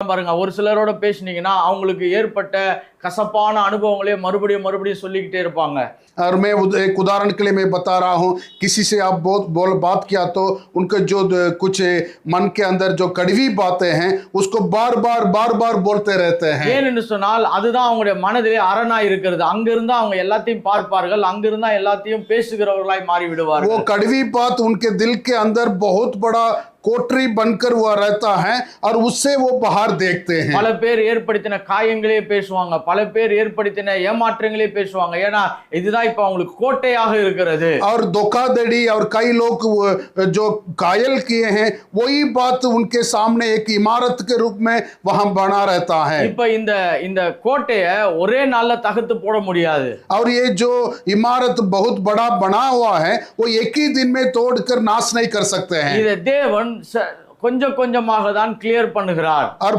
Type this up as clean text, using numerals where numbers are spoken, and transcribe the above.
சொல்றேன் பாருங்க, ஒரு சிலரோட பேசுனீங்கன்னா அவங்களுக்கு ஏற்பட்ட கசப்பான அனுபவங்களே மறுபடியும் மறுபடியும் சொல்லிக்கிட்டே இருப்பாங்க. और मैं एक उदाहरण के लिए मैं बता रहा हूँ, किसी से आप बहुत बात किया तो उनका जो कुछ मन के अंदर जो कड़वी बातें हैं उसको बार बार बोलते रहते हैं। ஏன்னு சொன்னால் அதுதான் அவங்களுடைய மனதிலே அரணாய் இருக்கிறது. அங்கிருந்து அவங்க எல்லாத்தையும் பார்ப்பார்கள், அங்கிருந்து எல்லாத்தையும் பேசுகிறவர்களாய் மாறி விடுவார்கள். वो कड़वी बात उनके दिल के अंदर बहुत बड़ा कोठरी बनकर हुआ रहता है और उससे वो बाहर देखते हैं। பல பேர் ஏற்படுத்தின காயங்களே பேசுவாங்க, பல பேர் ஏற்படுத்தின ஏமாற்றங்களே பேசுவாங்க. ஏன்னா இதுதான் இப்ப அவங்களுக்கு கோட்டையாக இருக்கிறது. और धोखाधड़ी और कई लोग जो घायल किए हैं वही बात उनके सामने एक इमारत के रूप में वहां बना रहता है। இப்ப இந்த கோட்டையை ஒரே நாள்ல தகர்த்து போட முடியாது. और ये जो इमारत बहुत बड़ा बना हुआ है वो एक ही दिन में तोड़कर नाश नहीं कर सकते हैं। இதை தேவன் கொஞ்சம் கொஞ்சமாக தான் கிளியர் பண்ணுகிறார். और